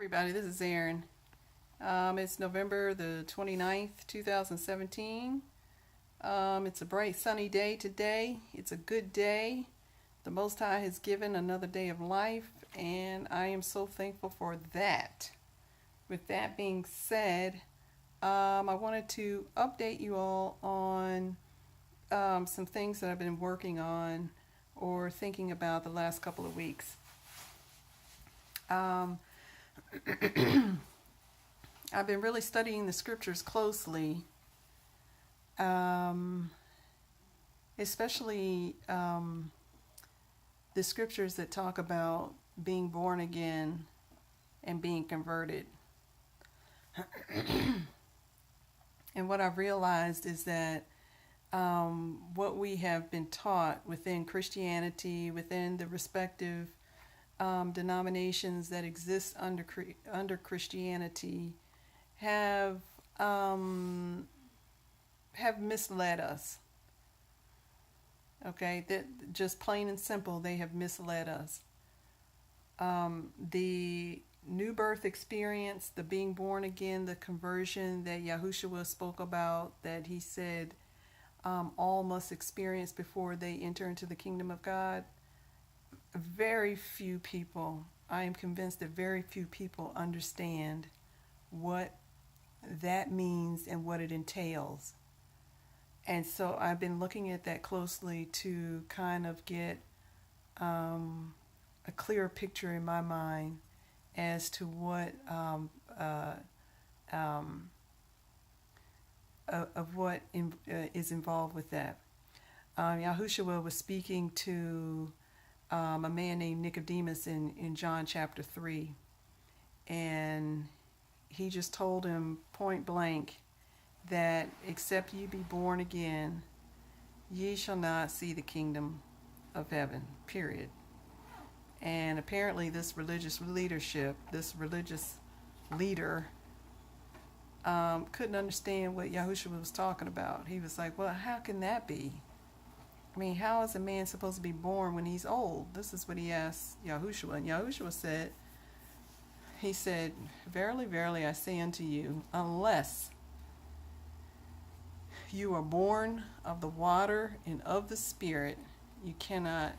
Everybody, this is Erin. It's November the 29th, 2017. It's a bright sunny day today. It's a good day. The Most High has given another day of life, and I am so thankful for that. With that being said, I wanted to update you all on some things that I've been working on or thinking about the last couple of weeks. Um, I've been really studying the scriptures closely, um, especially the scriptures that talk about being born again and being converted. And what I've realized is that what we have been taught within Christianity, within the respective denominations that exist under Christianity, have misled us. Okay, that just plain and simple, they have misled us. The new birth experience, the being born again, the conversion that Yahushua spoke about, that he said all must experience before they enter into the kingdom of God. Very few people, I am convinced that very few people understand what that means and what it entails. And so I've been looking at that closely to kind of get a clearer picture in my mind as to what of what is involved with that. Yahushua was speaking to a man named Nicodemus in John chapter 3, and he just told him point blank that except ye be born again, ye shall not see the kingdom of heaven, period. And apparently this religious leadership, this religious leader, couldn't understand what Yahushua was talking about. He was like, well, how can that be? I mean, how is a man supposed to be born when he's old? This is what he asked Yahushua. And Yahushua said, he said, verily, verily, I say unto you, unless you are born of the water and of the Spirit, you cannot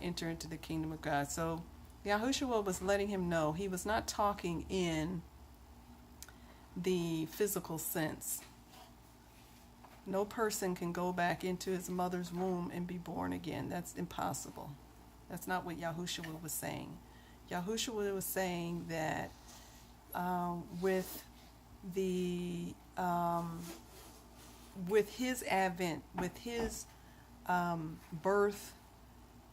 enter into the kingdom of God. So Yahushua was letting him know he was not talking in the physical sense. No person can go back into his mother's womb and be born again. That's impossible. That's not what Yahushua was saying. Yahushua was saying that with his advent, with his birth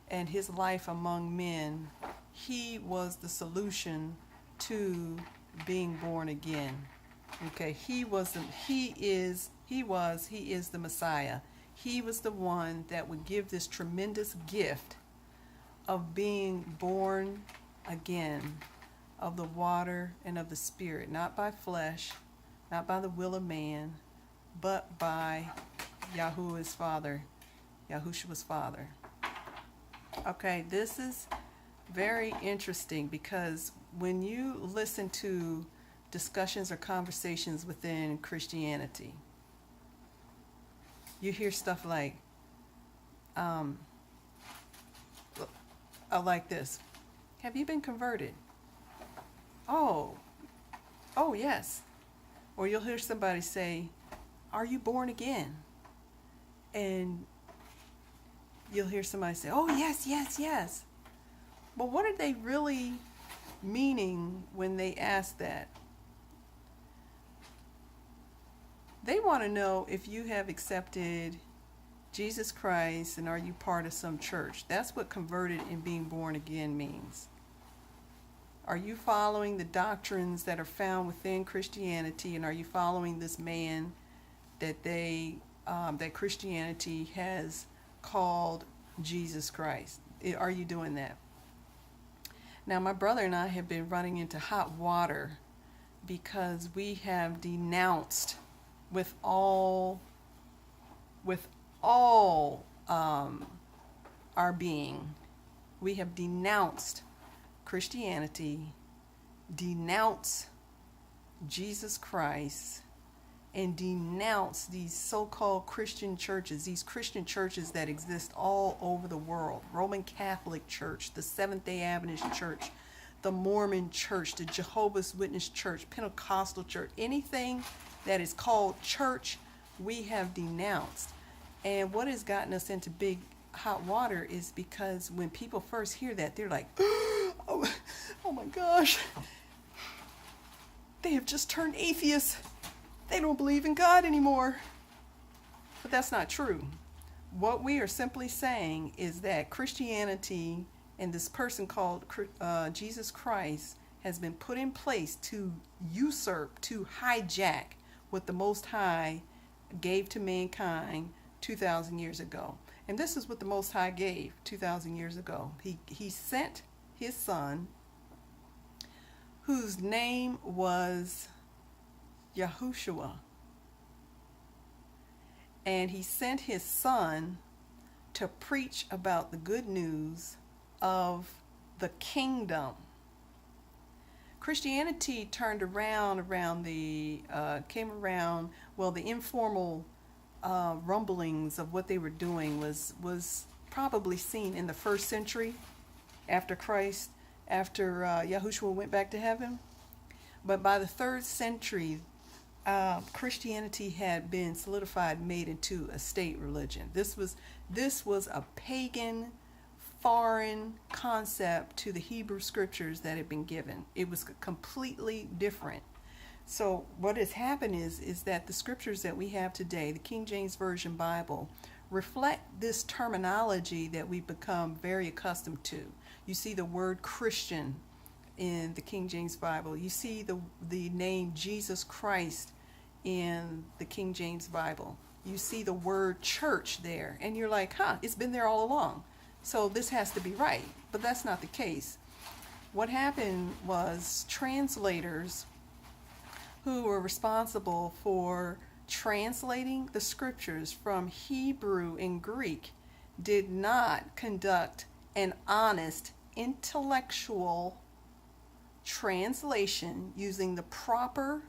and his life among men, he was the solution to being born again. Okay, he is the Messiah. He was the one that would give this tremendous gift of being born again, of the water and of the Spirit, not by flesh, not by the will of man, but by Yahushua's Father. Okay, this is very interesting because when you listen to discussions or conversations within Christianity, you hear stuff like, like this. Have you been converted? Oh, yes. Or you'll hear somebody say, are you born again? And you'll hear somebody say, oh, yes, yes, yes. But what are they really meaning when they ask that? They want to know if you have accepted Jesus Christ and are you part of some church. That's what converted and being born again means. Are you following the doctrines that are found within Christianity, and are you following this man that that Christianity has called Jesus Christ? Are you doing that? Now, my brother and I have been running into hot water because we have denounced with all our being, we have denounced Christianity denounce Jesus Christ and denounce these so-called Christian churches, these Christian churches that exist all over the world. Roman Catholic Church, the Seventh-day Adventist Church, the Mormon Church, the Jehovah's Witness Church, Pentecostal Church, anything that is called church, we have denounced. And what has gotten us into big hot water is because when people first hear that, they're like, oh my gosh, they have just turned atheists. They don't believe in God anymore. But that's not true. What we are simply saying is that Christianity and this person called Jesus Christ has been put in place to usurp, to hijack what the Most High gave to mankind 2,000 years ago. And this is what the Most High gave 2,000 years ago. He sent his son, whose name was Yahushua. And he sent his son to preach about the good news of the kingdom. Christianity turned around the informal rumblings of what they were doing was probably seen in the 1st century after Christ, after Yahushua went back to heaven. But by the 3rd century, Christianity had been solidified, made into a state religion. This was a pagan, foreign concept to the Hebrew scriptures that had been given. It was completely different. So what has happened is that the scriptures that we have today, the King James Version Bible, reflect this terminology that we've become very accustomed to. You see the word Christian in the King James Bible. You see the name Jesus Christ in the King James Bible. You see the word church there, and you're like, it's been there all along. So this has to be right. But that's not the case. What happened was translators who were responsible for translating the scriptures from Hebrew and Greek did not conduct an honest intellectual translation using the proper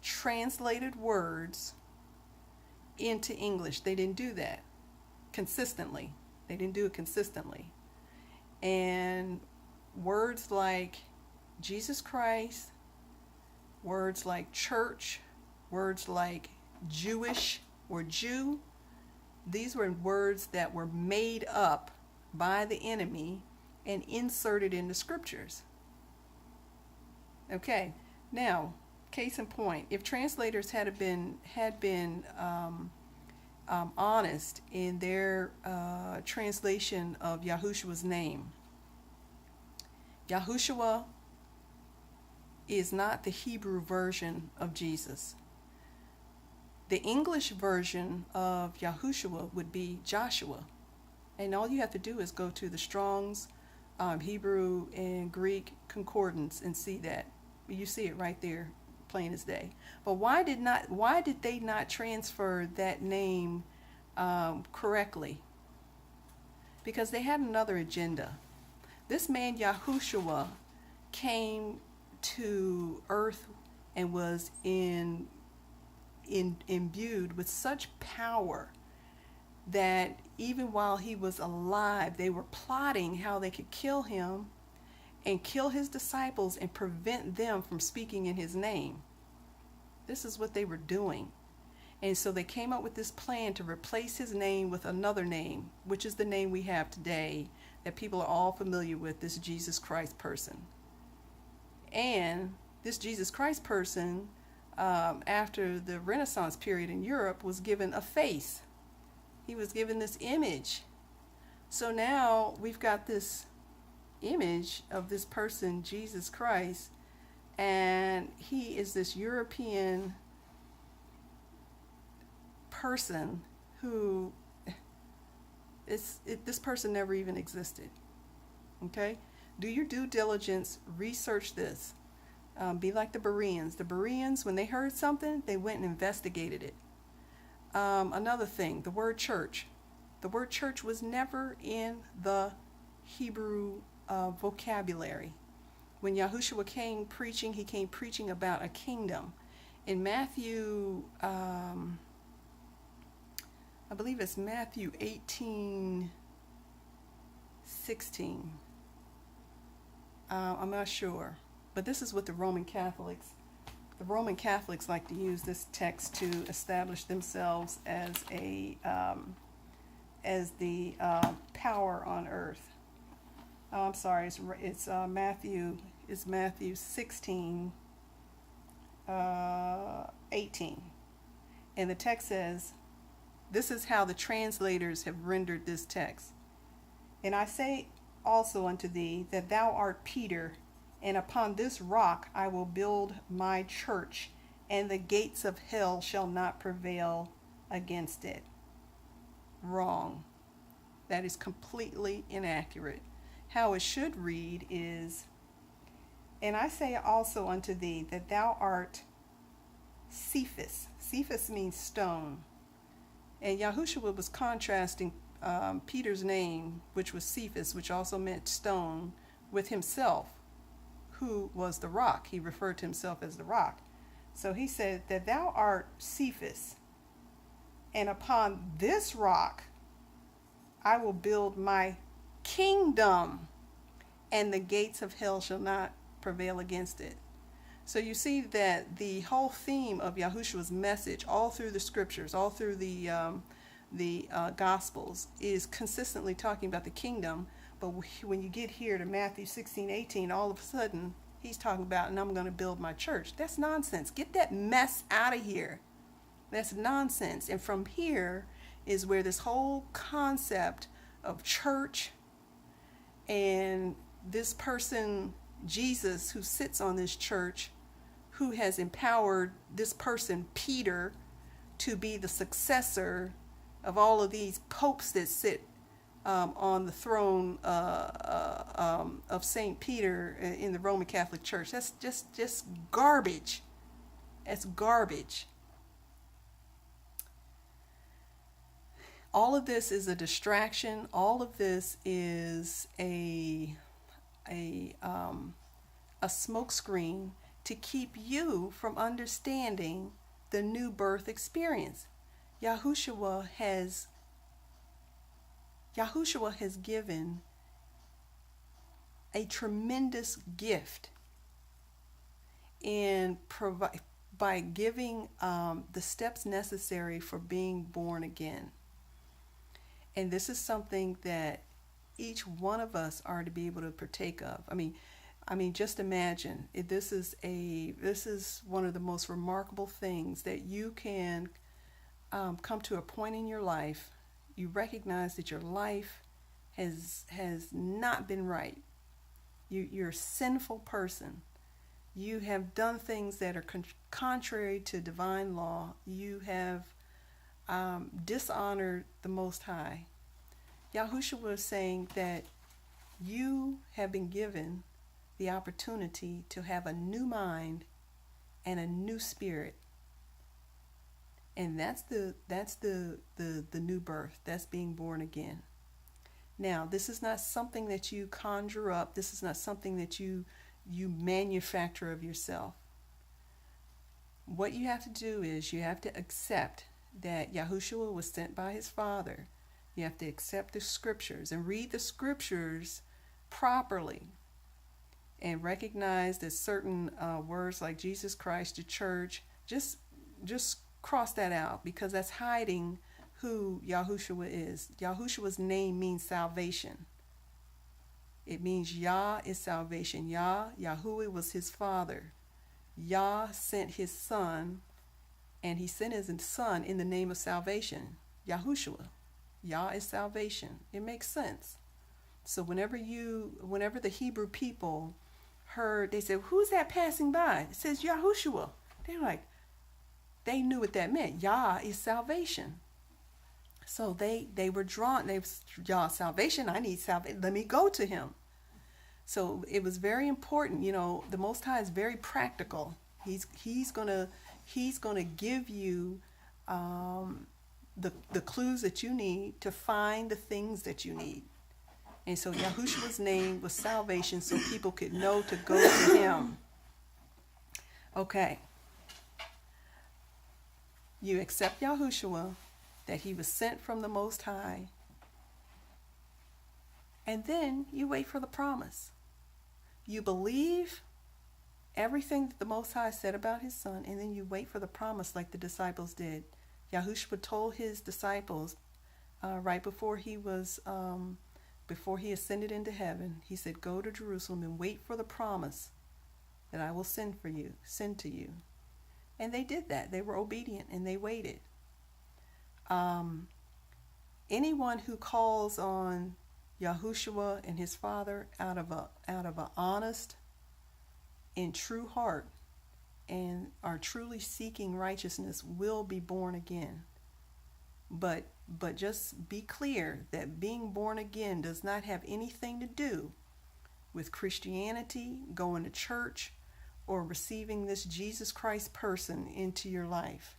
translated words into English. They didn't do that consistently. They didn't do it consistently. And words like Jesus Christ, words like church, words like Jewish or Jew, these were words that were made up by the enemy and inserted in the scriptures. Okay, now, case in point, if translators had been honest in their translation of Yahushua's name, Yahushua is not the Hebrew version of Jesus. The English version of Yahushua would be Joshua. And all you have to do is go to the Strong's Hebrew and Greek concordance and see that. You see it right there, plain as day. But why did they not transfer that name correctly? Because they had another agenda. This man Yahushua came to earth and was imbued with such power that even while he was alive, they were plotting how they could kill him and kill his disciples and prevent them from speaking in his name. This is what they were doing. And so they came up with this plan to replace his name with another name, which is the name we have today that people are all familiar with, this Jesus Christ person. And this Jesus Christ person, after the Renaissance period in Europe, was given a face. He was given this image. So now we've got this image of this person, Jesus Christ, and he is this European person who this person never even existed. Okay? Do your due diligence, research this. Be like the Bereans. The Bereans, when they heard something, they went and investigated it. Another thing, the word church. The word church was never in the Hebrew vocabulary. when Yahushua came preaching, he came preaching about a kingdom. In Matthew, I believe it's Matthew 18:16. I'm not sure, but this is what the Roman Catholics like to use this text to establish themselves as the power on earth. Oh, I'm sorry, it's Matthew 16, 18. And the text says, this is how the translators have rendered this text. And I say also unto thee that thou art Peter, and upon this rock I will build my church, and the gates of hell shall not prevail against it. Wrong. That is completely inaccurate. How it should read is, and I say also unto thee that thou art Cephas. Cephas means stone. And Yahushua was contrasting Peter's name, which was Cephas, which also meant stone, with himself, who was the rock. He referred to himself as the rock. So he said that thou art Cephas, and upon this rock I will build my kingdom, and the gates of hell shall not prevail against it. So you see that the whole theme of Yahushua's message, all through the scriptures, all through the Gospels, is consistently talking about the kingdom. But when you get here to Matthew 16:18, all of a sudden he's talking about, and I'm going to build my church. That's nonsense. Get that mess out of here. That's nonsense. And from here is where this whole concept of church and this person, Jesus, who sits on this church, who has empowered this person, Peter, to be the successor of all of these popes that sit on the throne of St. Peter in the Roman Catholic Church. That's just garbage. That's garbage. All of this is a distraction. All of this is a smokescreen to keep you from understanding the new birth experience. Yahushua has given a tremendous gift by giving the steps necessary for being born again. And this is something that each one of us are to be able to partake of. I mean, just imagine, this is one of the most remarkable things, that you can come to a point in your life, you recognize that your life has not been right. You're a sinful person. You have done things that are contrary to divine law. You have dishonored the Most High. Yahushua was saying that you have been given the opportunity to have a new mind and a new spirit. And that's the new birth. That's being born again. Now, this is not something that you conjure up. This is not something that you manufacture of yourself. What you have to do is you have to accept that Yahushua was sent by his Father. You have to accept the scriptures and read the scriptures properly, and recognize that certain words like Jesus Christ, the church, just cross that out, because that's hiding who Yahushua is. Yahushua's name means salvation. It means Yah is salvation. Yahuwah was his father. Yah sent his son, and he sent his son in the name of salvation. Yahushua. Yah is salvation. It makes sense. So whenever the Hebrew people heard, they said, "Who's that passing by?" It says Yahushua. They're like, they knew what that meant. Yah is salvation. So they were drawn. Yah salvation. I need salvation. Let me go to him. So it was very important. The Most High is very practical. He's gonna give you the clues that you need to find the things that you need. And so Yahushua's name was salvation, so people could know to go to him. Okay. You accept Yahushua, that he was sent from the Most High. And then you wait for the promise. You believe everything that the Most High said about his son, and then you wait for the promise like the disciples did. Yahushua told his disciples right before he ascended into heaven, he said, go to Jerusalem and wait for the promise that I will send to you. And they did that. They were obedient and they waited. Anyone who calls on Yahushua and his Father out of an honest and true heart and are truly seeking righteousness will be born again. But just be clear that being born again does not have anything to do with Christianity, going to church, or receiving this Jesus Christ person into your life.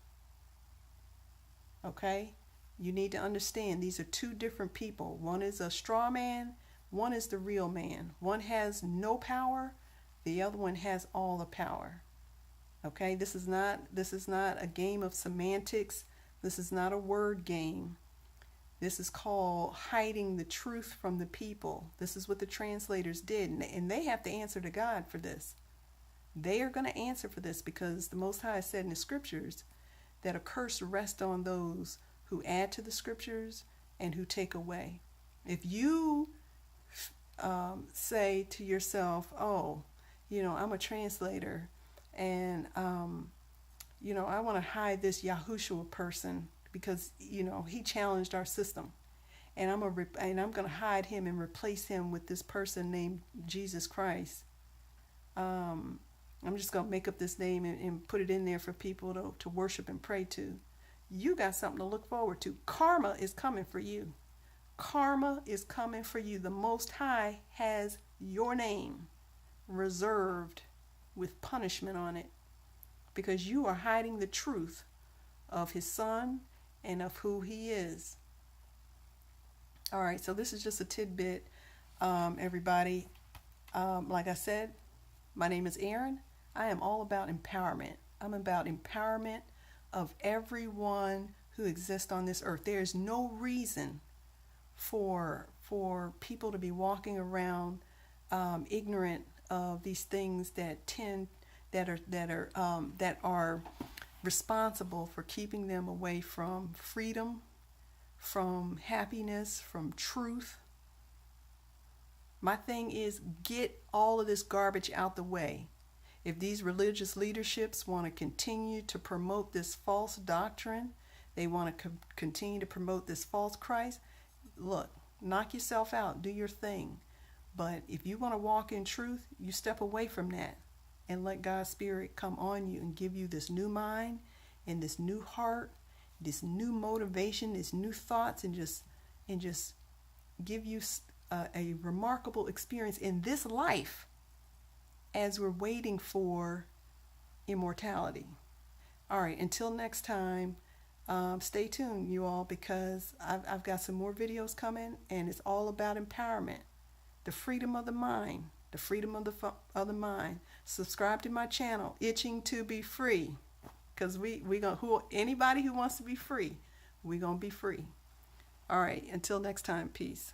Okay? You need to understand these are two different people. One is a straw man, one is the real man. One has no power, the other one has all the power. Okay? This is not a game of semantics. This is not a word game. This is called hiding the truth from the people. This is what the translators did, and they have to answer to God for this. They are going to answer for this because the Most High said in the scriptures that a curse rests on those who add to the scriptures and who take away. If you say to yourself, oh, I'm a translator and, I want to hide this Yahushua person because, he challenged our system. And I'm going to hide him and replace him with this person named Jesus Christ. I'm just going to make up this name and put it in there for people to worship and pray to. You got something to look forward to. Karma is coming for you. Karma is coming for you. The Most High has your name reserved with punishment on it because you are hiding the truth of his son and of who he is. All right, so this is just a tidbit, everybody. Like I said, my name is Erin. I am all about empowerment. I'm about empowerment of everyone who exists on this earth. There is no reason for people to be walking around ignorant of these things that are responsible for keeping them away from freedom, from happiness, from truth. My thing is, get all of this garbage out the way. If these religious leaderships want to continue to promote this false doctrine, they want to continue to promote this false Christ, look, knock yourself out, do your thing. But if you want to walk in truth, you step away from that and let God's Spirit come on you and give you this new mind and this new heart, this new motivation, these new thoughts, and just give you a remarkable experience in this life as we're waiting for immortality. All right, until next time, stay tuned, you all, because I've got some more videos coming, and it's all about empowerment, the freedom of the mind, the freedom of the mind. Subscribe to my channel, Itching to Be Free, because anybody who wants to be free, we're gonna be free. All right, until next time, peace.